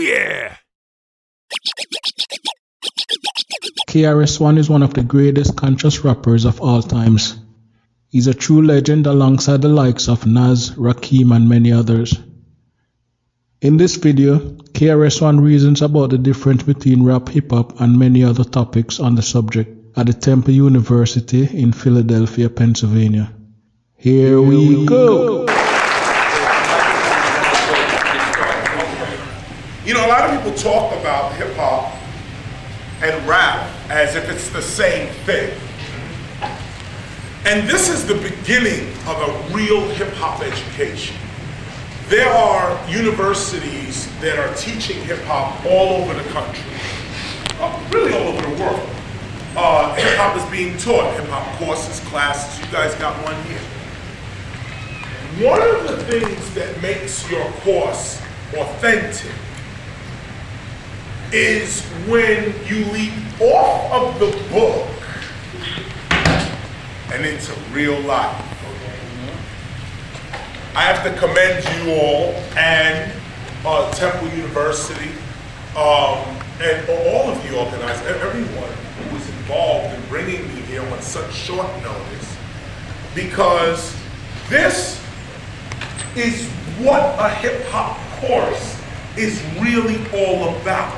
yeah! KRS-One is one of the greatest conscious rappers of all times. He's a true legend alongside the likes of Nas, Rakim and many others. In this video, KRS-One reasons about the difference between rap, hip-hop and many other topics on the subject at the Temple University in Philadelphia, Pennsylvania. Here we go! You know, a lot of people talk about hip-hop and rap as if it's the same thing. And this is the beginning of a real hip-hop education. There are universities that are teaching hip-hop all over the country, really all over the world. Hip-hop is being taught, hip-hop courses, classes. You guys got one here. One of the things that makes your course authentic is when you leap off of the book and into real life. I have to commend you all and Temple University and all of the organizers, everyone who was involved in bringing me here on such short notice, because this is what a hip hop course is really all about.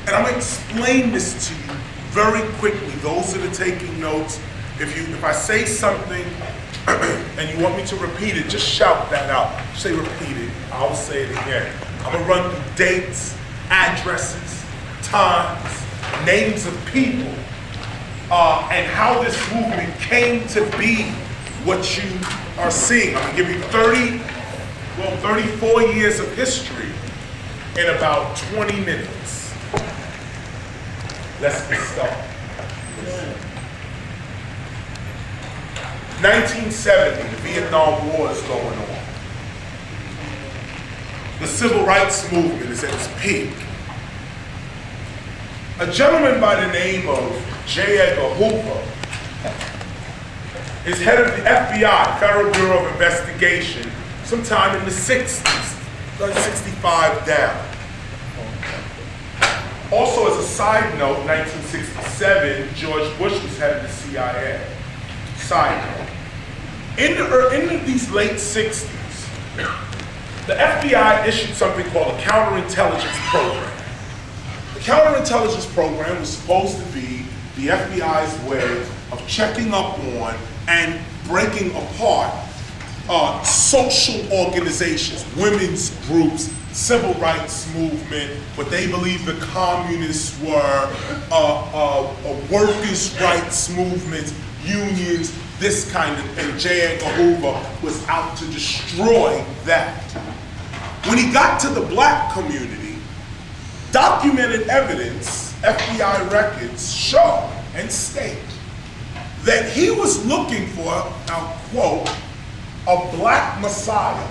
And I'm gonna explain this to you very quickly. Those that are taking notes, if I say something and you want me to repeat it, just shout that out. Say repeat it, I'll say it again. I'm gonna run through dates, addresses, times, names of people, and how this movement came to be what you are seeing. I'm gonna give you 34 years of history in about 20 minutes. Let's get started. 1970, the Vietnam War is going on. The civil rights movement is at its peak. A gentleman by the name of J. Edgar Hoover is head of the FBI, Federal Bureau of Investigation, sometime in the 60s, 65 down. Also, as a side note, 1967, George Bush was head of the CIA. Side note. In these late 60s, the FBI issued something called a counterintelligence program. The counterintelligence program was supposed to be the FBI's way of checking up on and breaking apart social organizations, women's groups, civil rights movement, what they believed the communists were, workers' rights movements, unions, this kind of thing. J. Edgar Hoover was out to destroy that. When he got to the black community, documented evidence, FBI records show and state that he was looking for, I'll quote, a black messiah.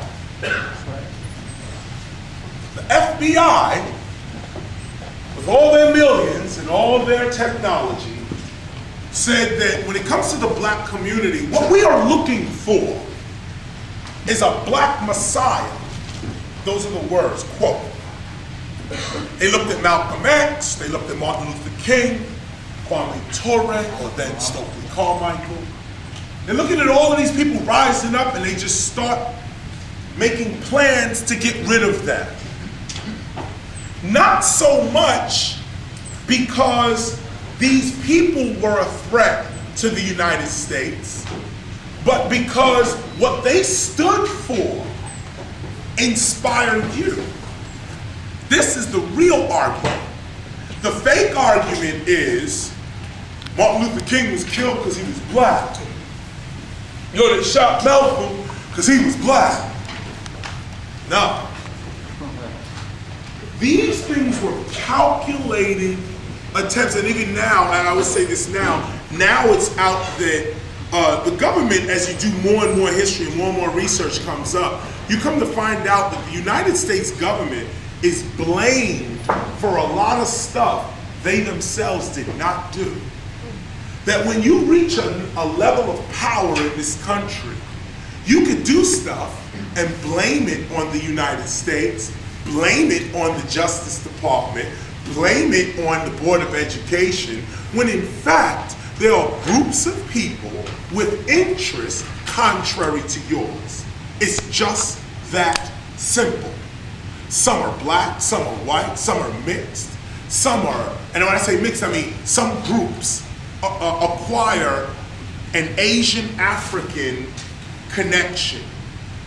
The FBI, with all their millions and all their technology, said that when it comes to the black community, what we are looking for is a black messiah. Those are the words, quote. They looked at Malcolm X, they looked at Martin Luther King, Kwame Ture, or then Stokely Carmichael. They're looking at all of these people rising up and they just start making plans to get rid of them. Not so much because these people were a threat to the United States, but because what they stood for inspired you. This is the real argument. The fake argument is Martin Luther King was killed because he was black. You know, they shot Malcolm because he was black. No. These things were calculated attempts, and even now, and I would say this now it's out that the government, as you do more and more history and more research comes up, you come to find out that the United States government is blamed for a lot of stuff they themselves did not do. That when you reach a level of power in this country, you could do stuff and blame it on the United States, blame it on the Justice Department, blame it on the Board of Education, when in fact, there are groups of people with interests contrary to yours. It's just that simple. Some are black, some are white, some are mixed, some are, and when I say mixed, I mean some groups acquire an Asian African connection.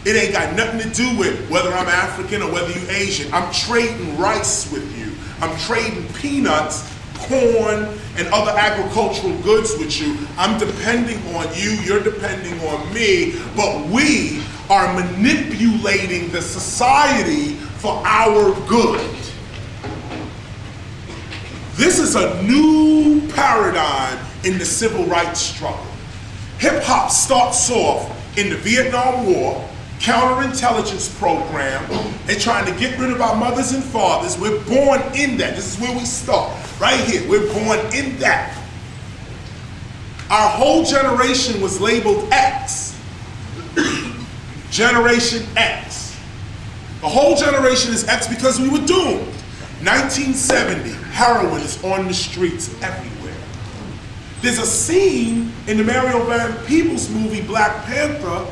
It ain't got nothing to do with whether I'm African or whether you Asian. I'm trading rice with you. I'm trading peanuts, corn, and other agricultural goods with you. I'm depending on you, you're depending on me, but we are manipulating the society for our good. This is a new paradigm in the civil rights struggle. Hip hop starts off in the Vietnam War, counterintelligence program, and trying to get rid of our mothers and fathers. We're born in that. This is where we start, right here. We're born in that. Our whole generation was labeled X. Generation X. The whole generation is X because we were doomed. 1970, heroin is on the streets everywhere. There's a scene in the Mario Van Peebles movie Black Panther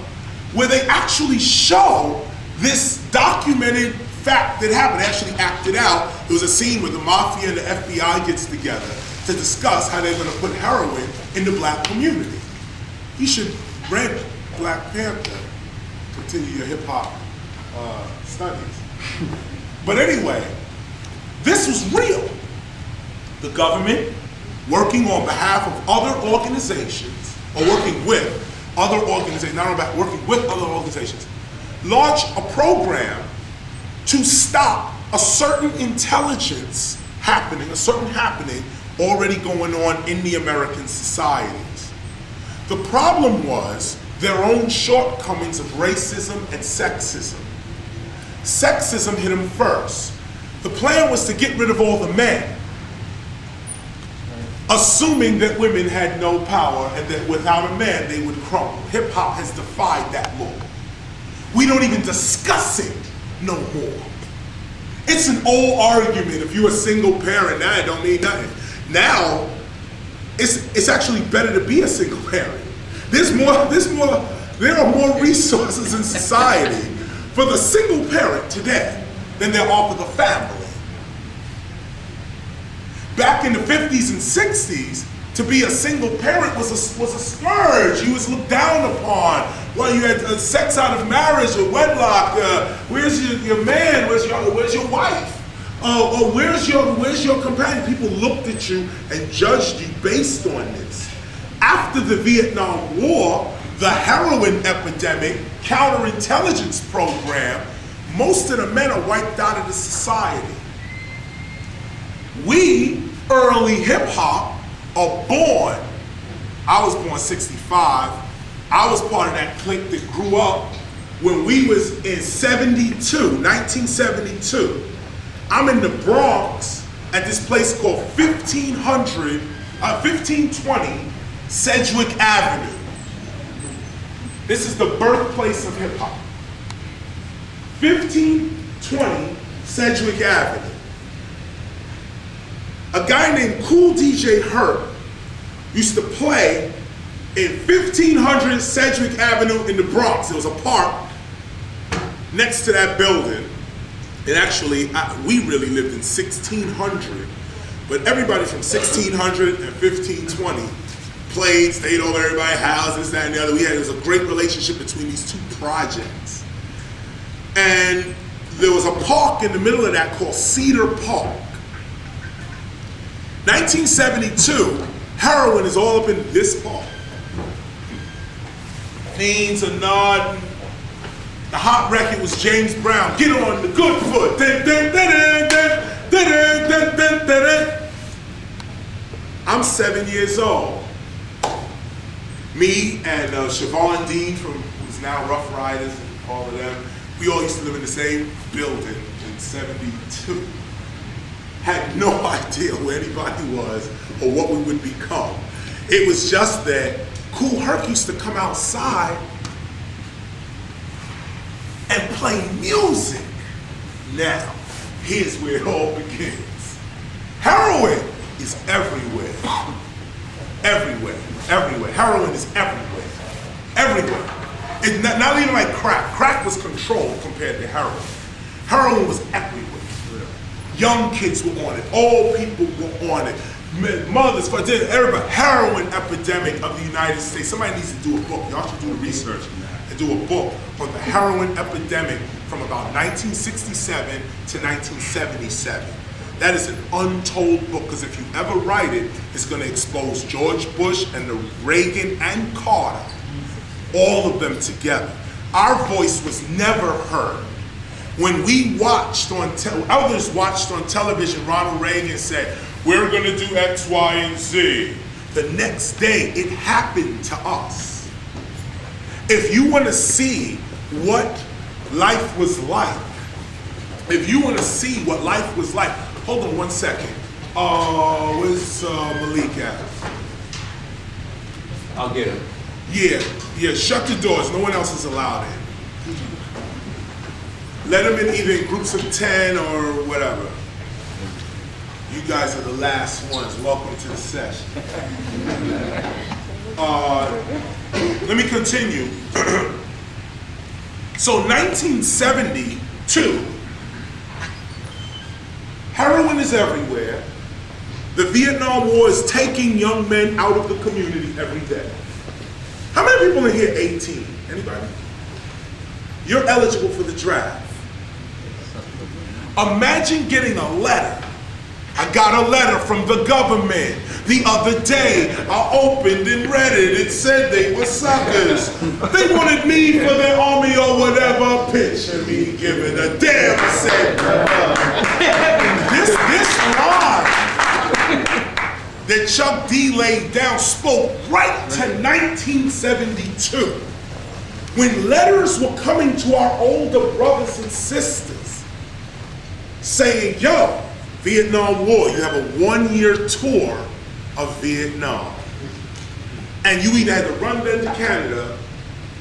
where they actually show this documented fact that happened. They actually acted out. There was a scene where the mafia and the FBI gets together to discuss how they're going to put heroin in the black community. You should rent Black Panther, continue your hip hop studies. But anyway, this was real. The government, working on behalf of other organizations, or working with other organizations, not about working with other organizations, launched a program to stop a certain intelligence happening, a certain happening already going on in the American societies. The problem was their own shortcomings of racism and sexism. Sexism hit them first. The plan was to get rid of all the men, assuming that women had no power and that without a man they would crumble. Hip hop has defied that law. We don't even discuss it no more. It's an old argument. If you're a single parent, now it don't mean nothing. Now, it's actually better to be a single parent. There are more resources in society for the single parent today than there are for the family. Back in the 50s and 60s, to be a single parent was a scourge. You was looked down upon. Well, you had sex out of marriage or wedlock. Where's your man? Where's your wife? Or where's your companion? People looked at you and judged you based on this. After the Vietnam War, the heroin epidemic, counterintelligence program, most of the men are wiped out of the society. We, early hip hop, are born. I was born 65. I was part of that clique that grew up when we was in 1972. I'm in the Bronx at this place called 1520 Sedgwick Avenue. This is the birthplace of hip hop. 1520 Sedgwick Avenue. A guy named Cool DJ Herb used to play in 1500 Sedgwick Avenue in the Bronx. There was a park next to that building. And actually, we really lived in 1600. But everybody from 1600 and 1520 played, stayed over everybody's house, this, that, and the other. There was a great relationship between these two projects. And there was a park in the middle of that called Cedar Park. 1972, heroin is all up in this park. Fiends are nodding. The hot record was James Brown, Get On the Good Foot. I'm 7 years old. Me and Siobhan Dean, who's now Rough Riders and all of them, we all used to live in the same building in 72. Had no idea who anybody was or what we would become. It was just that Cool Herc used to come outside and play music. Now, here's where it all begins. Heroin is everywhere. Everywhere, everywhere. Heroin is everywhere. Everywhere. It's not even like crack. Crack was controlled compared to heroin. Heroin was everywhere. Young kids were on it. Old people were on it. Mothers, everybody. Heroin epidemic of the United States. Somebody needs to do a book. Y'all should do the research and do a book on the heroin epidemic from about 1967 to 1977. That is an untold book, because if you ever write it, it's going to expose George Bush and the Reagan and Carter, all of them together. Our voice was never heard. When we watched on, others watched on television, Ronald Reagan said, we're going to do X, Y, and Z. The next day, it happened to us. If you want to see what life was like, if you want to see what life was like, hold on one second. Where's Malik at? I'll get him. Yeah, shut the doors. No one else is allowed in. Let them in either in groups of 10 or whatever. You guys are the last ones. Welcome to the session. Let me continue. So 1972, heroin is everywhere. The Vietnam War is taking young men out of the community every day. How many people in here 18? Anybody? You're eligible for the draft. Imagine getting a letter. I got a letter from the government the other day. I opened and read it. It said they were suckers. They wanted me for their army or whatever. Picture me giving a damn. I said, this line that Chuck D laid down spoke right to 1972, when letters were coming to our older brothers and sisters saying, yo, Vietnam War, you have a 1-year tour of Vietnam. And you either had to run then to Canada,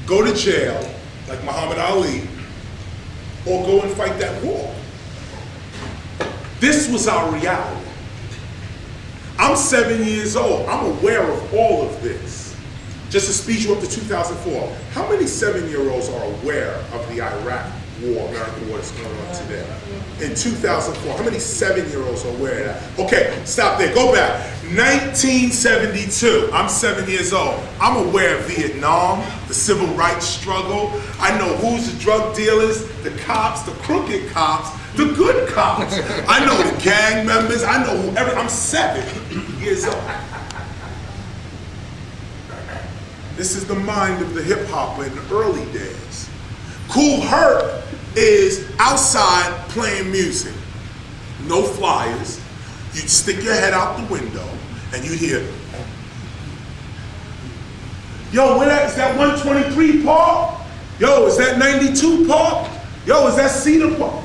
go to jail, like Muhammad Ali, or go and fight that war. This was our reality. I'm 7 years old. I'm aware of all of this. Just to speed you up to 2004, how many 7-year-olds are aware of the Iraq War, American war that's going on today? In 2004, how many 7-year-olds are aware of that? Okay, stop there, go back. 1972, I'm 7 years old. I'm aware of Vietnam, the civil rights struggle. I know who's the drug dealers, the cops, the crooked cops, the good cops. I know the gang members, I know whoever. I'm 7 years old. This is the mind of the hip hopper in the early days. Kool Herc is outside playing music. No flyers. You'd stick your head out the window and you'd hear, yo, is that 123 Park? Yo, is that 92 Park? Yo, is that Cedar Park?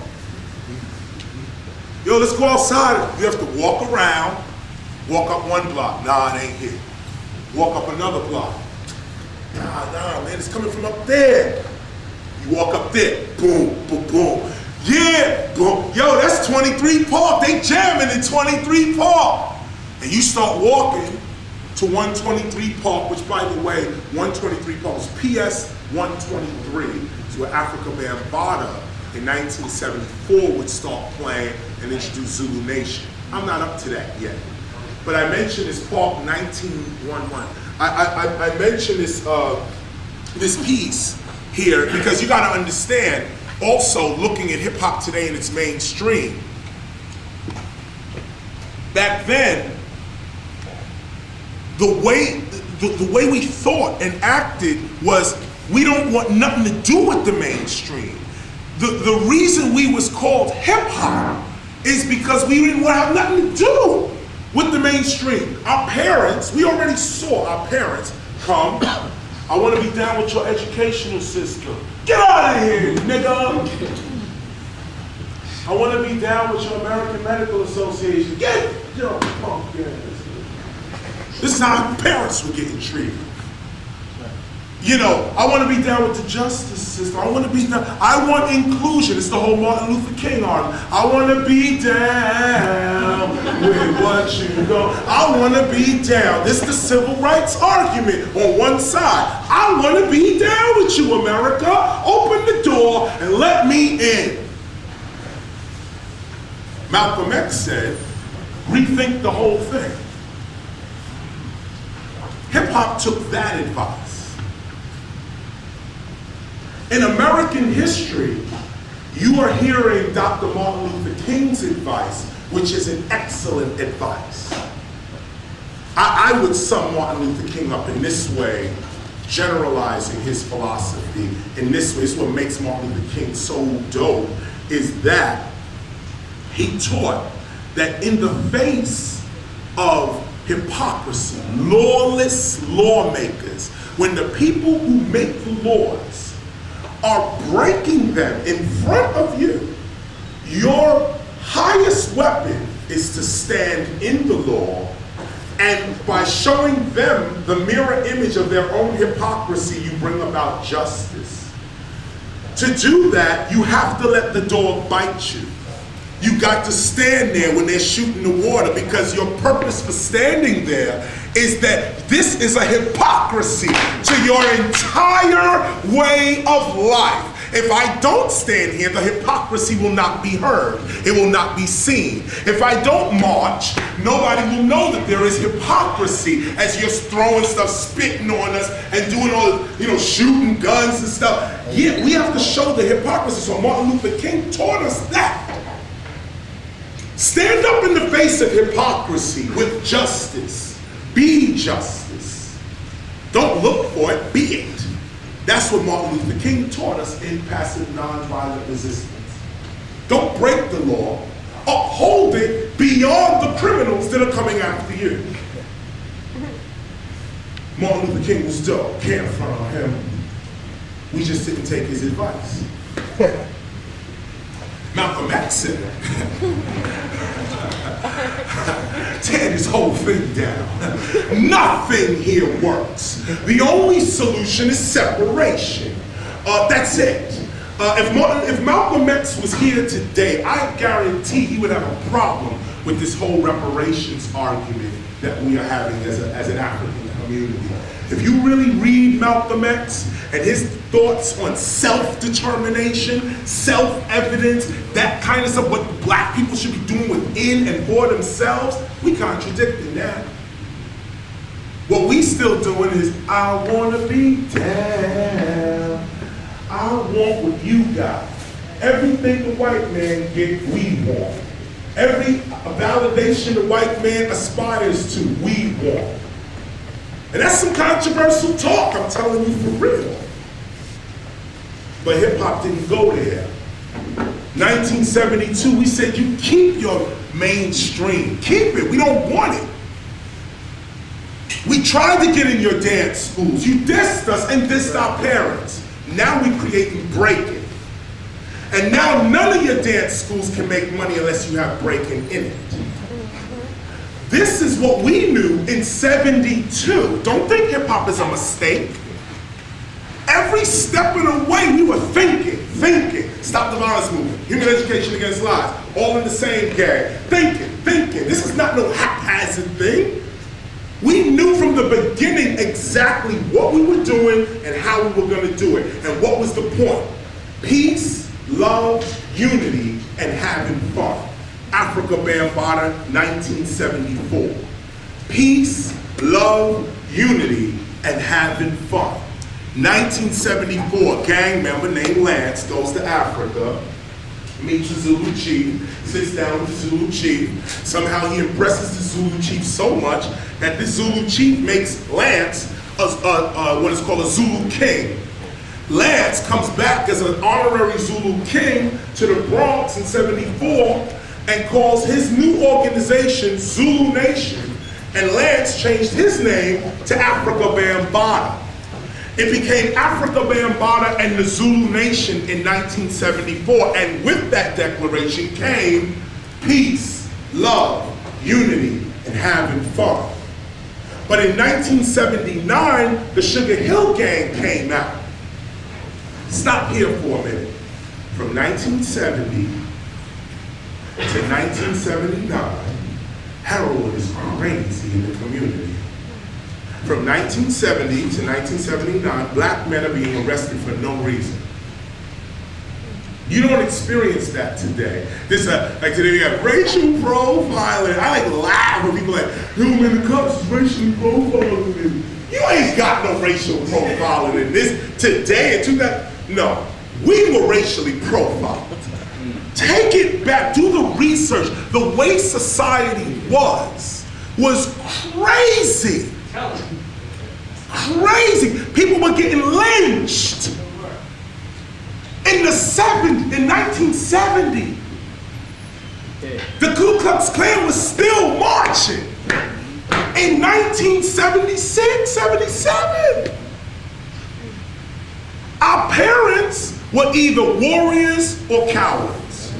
Yo, let's go outside. You have to walk around, walk up one block. Nah, it ain't here. Walk up another block. Nah, man, it's coming from up there. You walk up there, boom, boom, boom. Yeah, boom. Yo, that's 23 Park. They jamming in 23 Park. And you start walking to 123 Park, which, by the way, 123 Park was PS 123. It's where Africa Bambaataa in 1974 would start playing and introduce Zulu Nation. I'm not up to that yet. But I mentioned this Park 1911. I mentioned this piece here because you got to understand, also looking at hip hop today in its mainstream. Back then, the way we thought and acted was we don't want nothing to do with the mainstream. The reason we was called hip hop is because we didn't want to have nothing to do with the mainstream. Our parents, we already saw our parents come, I want to be down with your educational system. Get out of here, nigga. I want to be down with your American Medical Association. Get your punk ass. This is how our parents were getting treated. You know, I want to be down with the justice system. I want to be down. I want inclusion. It's the whole Martin Luther King argument. I want to be down with what you go. I want to be down. This is the civil rights argument on one side. I want to be down with you, America. Open the door and let me in. Malcolm X said, rethink the whole thing. Hip hop took that advice. In American history, you are hearing Dr. Martin Luther King's advice, which is an excellent advice. I would sum Martin Luther King up in this way, generalizing his philosophy in this way. It's what makes Martin Luther King so dope, is that he taught that in the face of hypocrisy, lawless lawmakers, when the people who make the laws are breaking them in front of you, your highest weapon is to stand in the law, and by showing them the mirror image of their own hypocrisy, you bring about justice. To do that, you have to let the dog bite you. You got to stand there when they're shooting the water, because your purpose for standing there is that this is a hypocrisy to your entire way of life. If I don't stand here, the hypocrisy will not be heard. It will not be seen. If I don't march, nobody will know that there is hypocrisy as you're throwing stuff, spitting on us, and doing all this, shooting guns and stuff. Yeah, we have to show the hypocrisy. So Martin Luther King taught us that. Stand up in the face of hypocrisy with justice. Be justice. Don't look for it, be it. That's what Martin Luther King taught us in passive nonviolent resistance. Don't break the law. Uphold it beyond the criminals that are coming after you. Martin Luther King was dope. Can't front on him. We just didn't take his advice. Malcolm X said, tear this whole thing down. Nothing here works. The only solution is separation. That's it. If Malcolm X was here today, I guarantee he would have a problem with this whole reparations argument that we are having as an African community. If you really read Malcolm X and his thoughts on self-determination, self-evidence, that kind of stuff, what black people should be doing within and for themselves, we contradicting that. What we still doing is, I want to be down. I want what you got. Everything the white man get, we want. Every validation the white man aspires to, we want. And that's some controversial talk, I'm telling you for real. But hip hop didn't go there. 1972, we said, you keep your mainstream. Keep it, we don't want it. We tried to get in your dance schools. You dissed us and dissed our parents. Now we create and break it. And now none of your dance schools can make money unless you have breaking in it. This is what we knew in 72. Don't think hip hop is a mistake. Every step of the way we were thinking. Stop the violence movement, human education against lies, all in the same gang. Thinking. This is not no haphazard thing. We knew from the beginning exactly what we were doing and how we were going to do it. And what was the point? Peace, love, unity, and having fun. Africa Bambaataa, 1974. Peace, love, unity, and having fun. 1974, a gang member named Lance goes to Africa, meets the Zulu chief, sits down with the Zulu chief. Somehow he impresses the Zulu chief so much that the Zulu chief makes Lance what is called a Zulu king. Lance comes back as an honorary Zulu king to the Bronx in 74 and calls his new organization Zulu Nation. And Lance changed his name to Africa Bambaataa. It became Africa Bambaataa and the Zulu Nation in 1974, and with that declaration came peace, love, unity, and having fun. But in 1979, the Sugar Hill Gang came out. Stop here for a minute. From 1970 to 1979, heroin is crazy in the community. From 1970 to 1979, black men are being arrested for no reason. You don't experience that today. Like today we have racial profiling. I laugh when people who in the cops is racially profiling. You ain't got no racial profiling in this today in 2000. No, we were racially profiled. Take it back, do the research. The way society was crazy. Crazy. People were getting lynched. In 1970, the Ku Klux Klan was still marching. In 1976, 77, our parents were either warriors or cowards.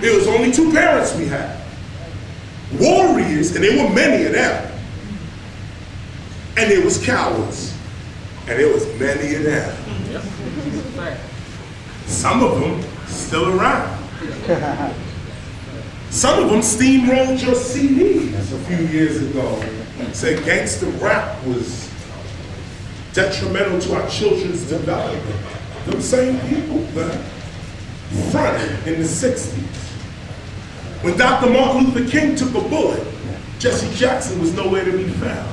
There was only two parents we had. Warriors, and there were many of them. And there was cowards. And there was many of them. Some of them still around. Some of them steamrolled your CDs a few years ago. Said gangster rap was detrimental to our children's development. Them same people that fronted in the 60s. When Dr. Martin Luther King took a bullet, Jesse Jackson was nowhere to be found.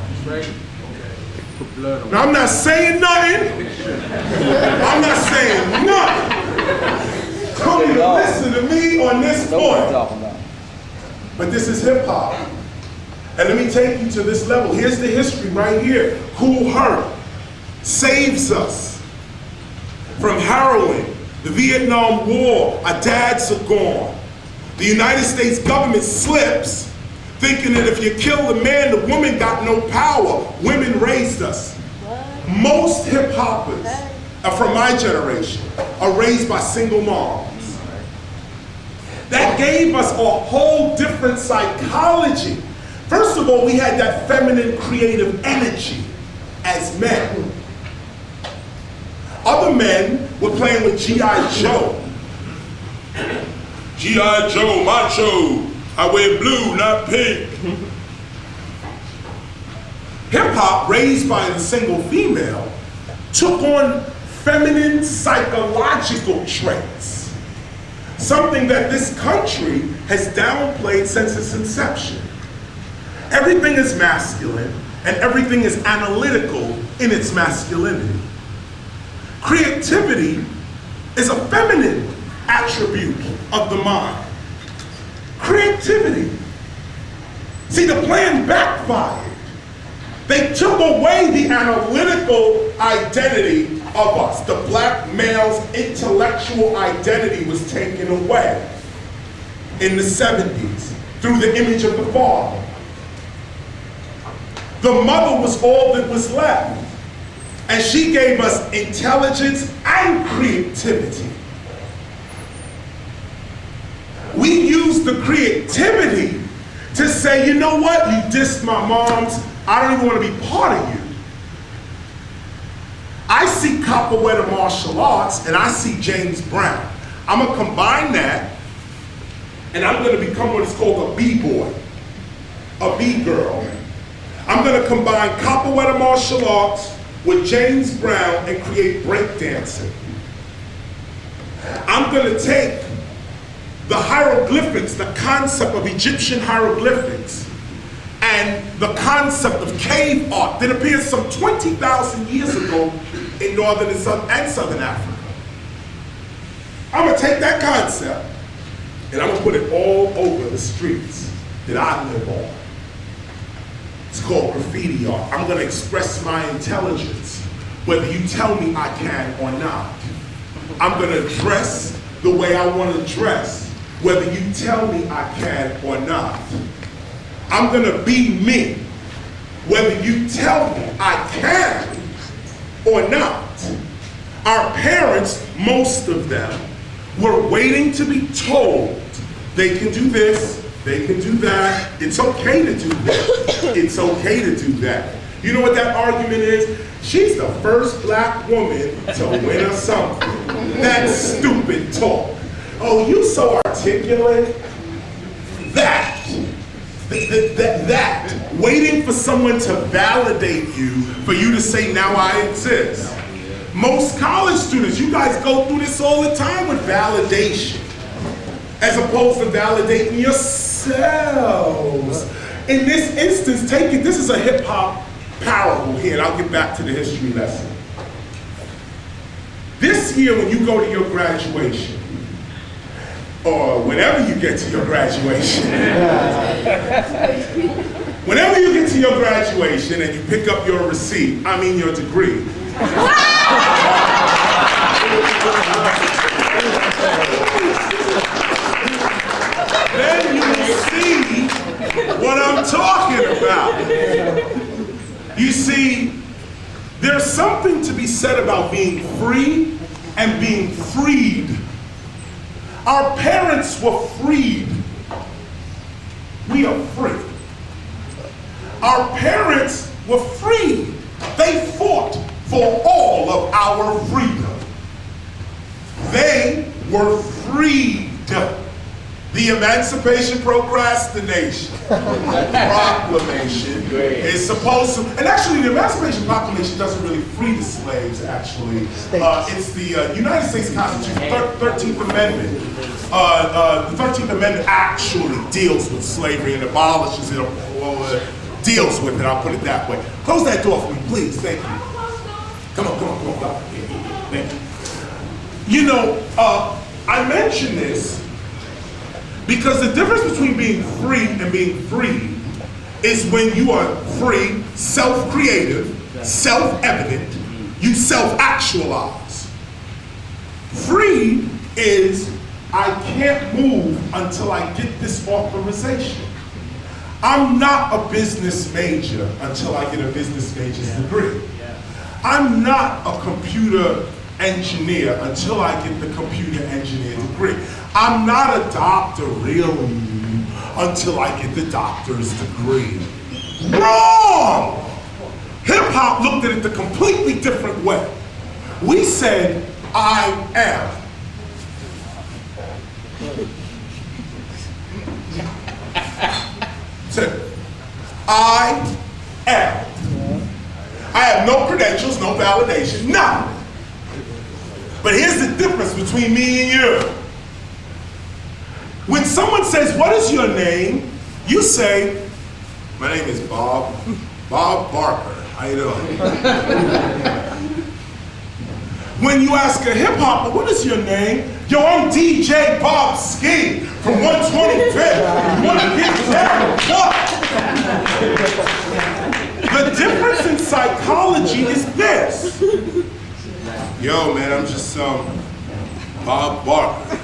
Now I'm not saying nothing. I'm not saying nothing. Come to listen to me on this point. But this is hip hop. And let me take you to this level. Here's the history right here. Kool Herc saves us from heroin, the Vietnam War, our dads are gone. The United States government slips, thinking that if you kill the man, the woman got no power. Women raised us. Most hip hoppers from my generation are raised by single moms. That gave us a whole different psychology. First of all, we had that feminine creative energy as men. Other men were playing with G.I. Joe. G.I. Joe, macho. I wear blue, not pink. Hip hop, raised by a single female, took on feminine psychological traits. Something that this country has downplayed since its inception. Everything is masculine and everything is analytical in its masculinity. Creativity is a feminine attribute of the mind. Creativity. See, the plan backfired. They took away the analytical identity of us. The black male's intellectual identity was taken away in the 70s through the image of the father. The mother was all that was left. And she gave us intelligence and creativity. We used the creativity to say, you know what, you dissed my moms, I don't even want to be part of you. I see capoeira martial arts and I see James Brown. I'm going to combine that and I'm going to become what is called a B-boy, a B-girl. I'm going to combine capoeira martial arts with James Brown and create breakdancing. I'm going to take the hieroglyphics, the concept of Egyptian hieroglyphics, and the concept of cave art that appeared some 20,000 years ago in northern and southern Africa. I'm going to take that concept and I'm going to put it all over the streets that I live on. It's called graffiti art. I'm going to express my intelligence, whether you tell me I can or not. I'm going to dress the way I want to dress, whether you tell me I can or not. I'm going to be me, whether you tell me I can or not. Our parents, most of them, were waiting to be told they can do this They can do that. It's okay to do that. It's okay to do that. You know what that argument is? She's the first black woman to win or something. That's stupid talk. Oh, you so articulate. That. Waiting for someone to validate you, for you to say, now I exist. Most college students, you guys go through this all the time with validation, as opposed to validating yourselves. In this instance, this is a hip hop parable here, and I'll get back to the history lesson. This year, when you go to your graduation, or whenever you get to your graduation, whenever you get to your graduation and you pick up your receipt, I mean your degree, then you will see what I'm talking about. You see, there's something to be said about being free and being freed. Our parents were freed. We are free. Our parents were freed. They fought for all of our freedom. They were freed. The Emancipation Procrastination Proclamation is supposed to, and actually the Emancipation Proclamation doesn't really free the slaves, actually. It's the United States Constitution, 13th Amendment. The 13th Amendment actually deals with slavery and abolishes it, or deals with it, I'll put it that way. Close that door for me, please, thank you. Come on, thank you. You know, I mention this because the difference between being free and being free is when you are free, self-creative, self-evident, you self-actualize. Free is, I can't move until I get this authorization. I'm not a business major until I get a business major's degree. I'm not a computer engineer until I get the computer engineer degree. I'm not a doctor really until I get the doctor's degree. Wrong! Hip hop looked at it the completely different way. We said, I am. Said, I am. I have no credentials, no validation, none. But here's the difference between me and you. When someone says, what is your name? You say, my name is Bob Barker. How you doing? When you ask a hip hopper, what is your name? Yo, I'm DJ Bob Ski from 125th. You want to get down? What? The difference in psychology is this. Yo, man, I'm just Bob Barker.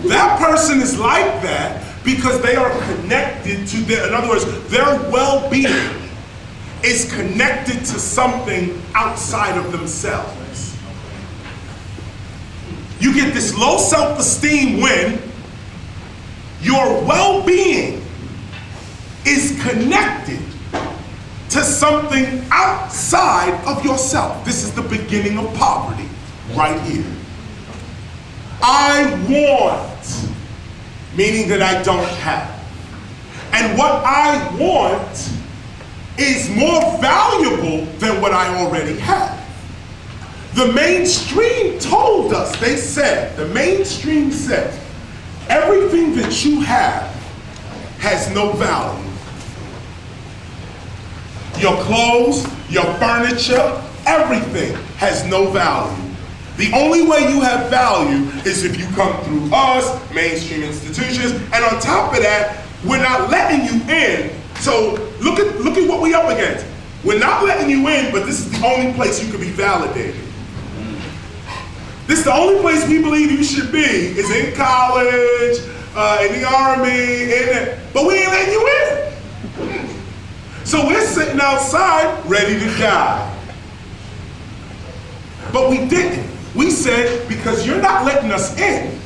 That person is like that because they are connected to their, in other words, their well-being is connected to something outside of themselves. You get this low self-esteem when your well-being is connected to something outside of yourself. This is the beginning of poverty, right here. I want, meaning that I don't have. And what I want is more valuable than what I already have. The mainstream told us, they said, the mainstream said, everything that you have has no value. Your clothes, your furniture, everything has no value. The only way you have value is if you come through us, mainstream institutions, and on top of that, we're not letting you in. So look at what we up against. We're not letting you in, but this is the only place you can be validated. This is the only place we believe you should be, is in college, in the army, but we ain't letting you in. So we're sitting outside, ready to die. But we didn't. We said, because you're not letting us in,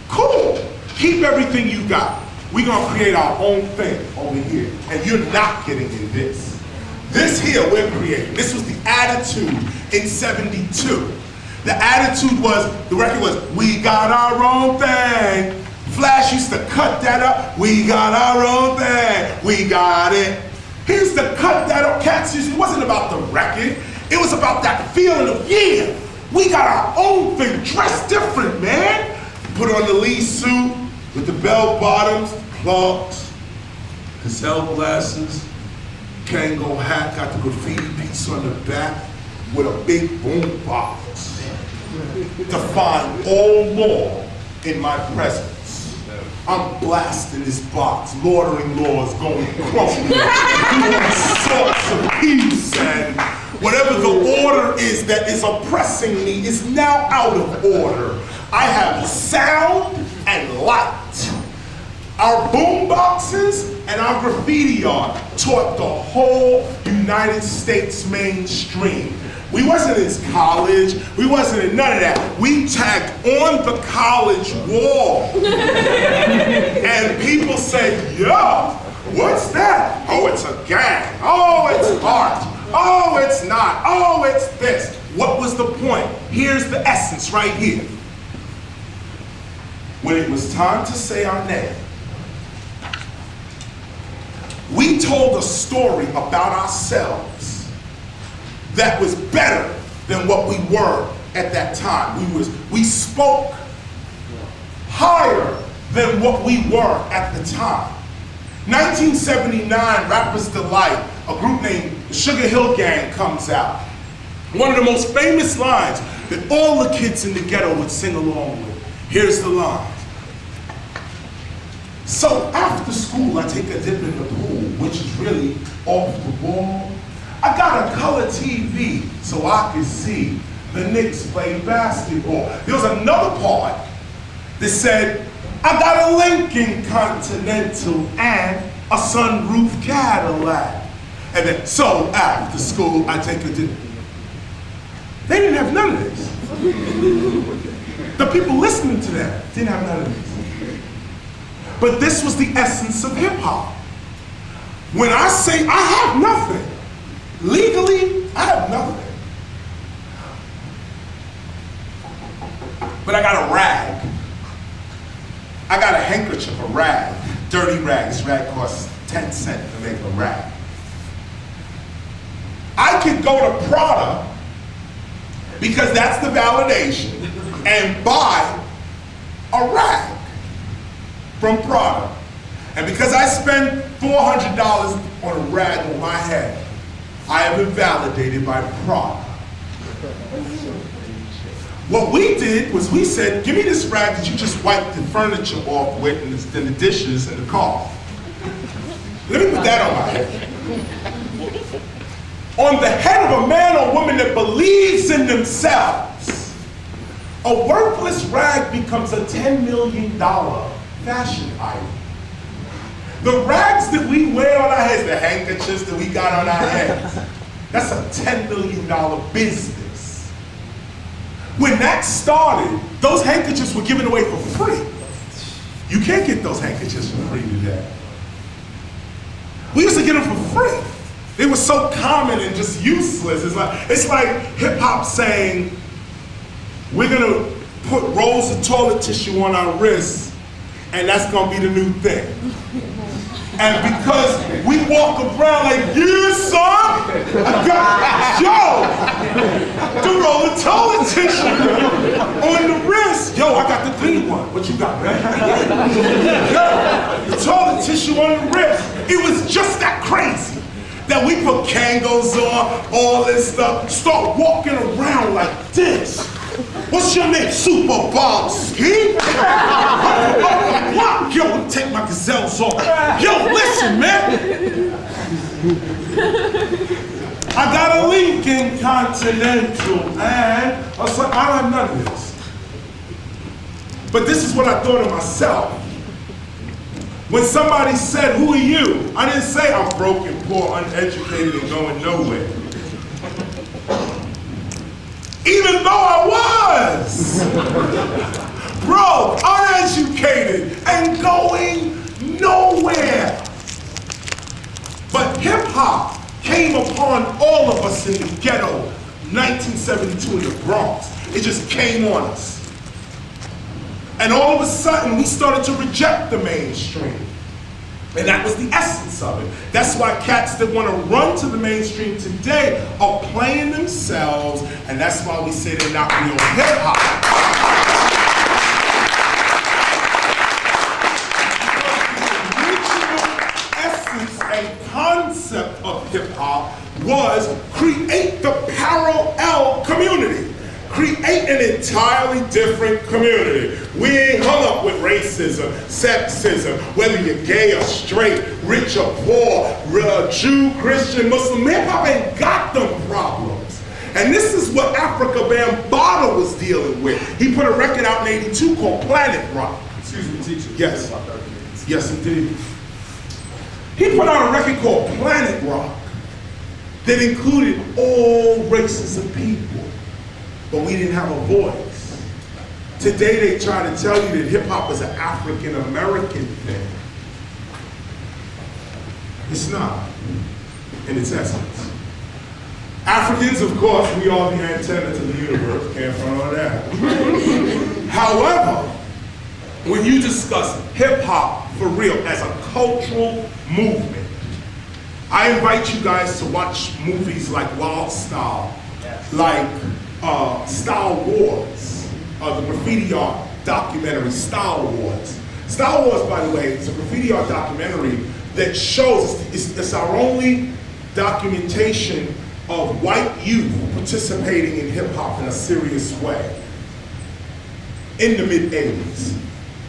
cool. Keep everything you got. We're gonna create our own thing over here, and you're not getting in this. This here we're creating. This was the attitude in '72. The attitude was, the record was, we got our own thing. Flash used to cut that up. We got our own thing. We got it. He used to cut that up. Cats, it wasn't about the record. It was about that feeling of, yeah, we got our own thing. Dress different, man. Put on the Lee suit with the bell bottoms, clogs, gazelle glasses, Kango hat, got the graffiti piece on the back with a big boom box to find all law in my presence. I'm blasting this box, ordering laws going crumble, doing sorts of peace, and whatever the order is that is oppressing me is now out of order. I have sound and light. Our boom boxes and our graffiti art taught the whole United States mainstream. We wasn't in college, we wasn't in none of that. We tagged on the college wall. And people said, yo, what's that? Oh, it's a gang. Oh, it's art. Oh, it's not. Oh, it's this. What was the point? Here's the essence right here. When it was time to say our name, we told a story about ourselves that was better than what we were at that time. We spoke higher than what we were at the time. 1979, Rapper's Delight, a group named the Sugar Hill Gang comes out. One of the most famous lines that all the kids in the ghetto would sing along with. Here's the line. So after school, I take a dip in the pool, which is really off the wall. I got a color TV so I could see the Knicks play basketball. There was another part that said, I got a Lincoln Continental and a sunroof Cadillac. And then, so after school, I take a dip. They didn't have none of this. The people listening to that didn't have none of this. But this was the essence of hip hop. When I say I have nothing, legally, I have nothing. But I got a rag. I got a handkerchief, a rag, dirty rag. This rag costs 10 cents to make a rag. I could go to Prada, because that's the validation, and buy a rag from Prada. And because I spend $400 on a rag on my head, I have been validated by Prada. What we did was we said, give me this rag that you just wiped the furniture off with and the dishes and the car. Let me put that on my head. On the head of a man or woman that believes in themselves, a worthless rag becomes a $10 million fashion item. The rags that we wear on our heads, the handkerchiefs that we got on our heads, that's a $10 million business. When that started, those handkerchiefs were given away for free. You can't get those handkerchiefs for free today. We used to get them for free. They were so common and just useless. It's like hip hop saying, we're gonna put rolls of toilet tissue on our wrists, and that's gonna be the new thing. And because we walk around like, yeah, son, I got, the roll of toilet tissue on the wrist. Yo, I got the clean one. What you got, man? Yo, the toilet tissue on the wrist. It was just that crazy that we put Kangos on, all this stuff, start walking around like this. What's your name? Super Bob Ski? What? Yo, let me take my gazelles off. Yo, listen, man. I got a Lincoln Continental, man. I was like, I don't have none of this. But this is what I thought of myself. When somebody said, who are you? I didn't say I'm broken, poor, uneducated, and going nowhere. Even though I was. Bro, uneducated, and going nowhere. But hip hop came upon all of us in the ghetto, 1972 in the Bronx. It just came on us. And all of a sudden, we started to reject the mainstream. And that was the essence of it. That's why cats that want to run to the mainstream today are playing themselves, and that's why we say they're not real hip hop. The original essence and concept of hip hop was create the parallel community. Create an entirely different community. We ain't hung up with racism, sexism, whether you're gay or straight, rich or poor, Jew, Christian, Muslim. Hip-hop ain't got them problems. And this is what Africa Bambaataa was dealing with. He put a record out in '82 called Planet Rock. Excuse me, teacher. Yes. Yes, indeed. He put out a record called Planet Rock that included all races of people. But we didn't have a voice. Today they try to tell you that hip hop is an African American thing. It's not, in its essence. Africans, of course, we are the antenna to the universe, can't front on that. However, when you discuss hip hop for real as a cultural movement, I invite you guys to watch movies like Wild Style, like Style Wars, the graffiti art documentary Style Wars. Style Wars, by the way, is a graffiti art documentary that shows, it's our only documentation of white youth participating in hip hop in a serious way in the mid-'80s.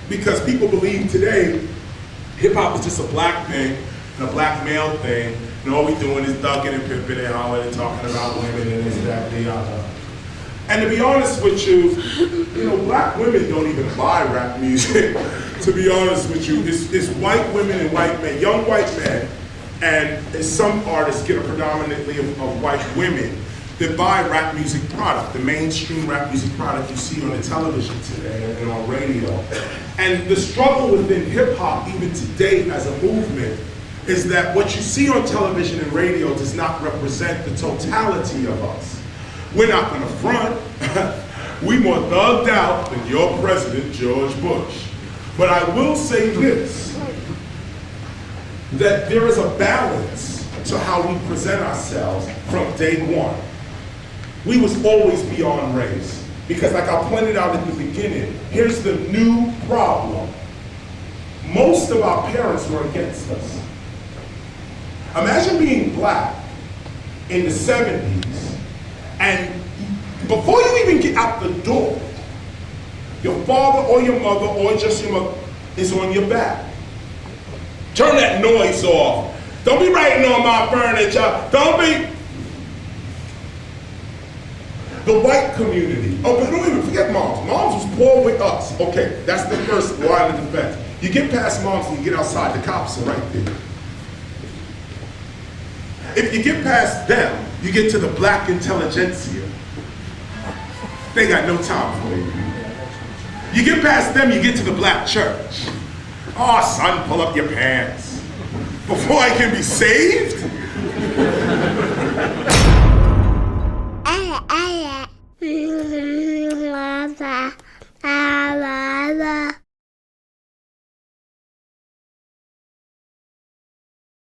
Because people believe today hip hop is just a black thing and a black male thing, and all we doing is thugging and pimping and hollering and talking about women and this, that, the other. And to be honest with you, black women don't even buy rap music. To be honest with you, it's white women and white men, young white men, and some artists get a predominantly of white women that buy rap music product, the mainstream rap music product you see on the television today and on radio. And the struggle within hip hop, even today as a movement, is that what you see on television and radio does not represent the totality of us. We're not gonna front. We more thugged out than your president, George Bush. But I will say this, that there is a balance to how we present ourselves from day one. We was always beyond race. Because like I pointed out at the beginning, here's the new problem. Most of our parents were against us. Imagine being black in the 70s, and before you even get out the door, your father or your mother or just your mother is on your back. Turn that noise off. Don't be writing on my furniture. Don't be. The white community. Oh, but don't even forget moms. Moms was poor with us. Okay, that's the first line of defense. You get past moms and you get outside, the cops are right there. If you get past them, you get to the black intelligentsia. They got no time for you. You get past them, you get to the black church. Oh, son, pull up your pants. Before I can be saved?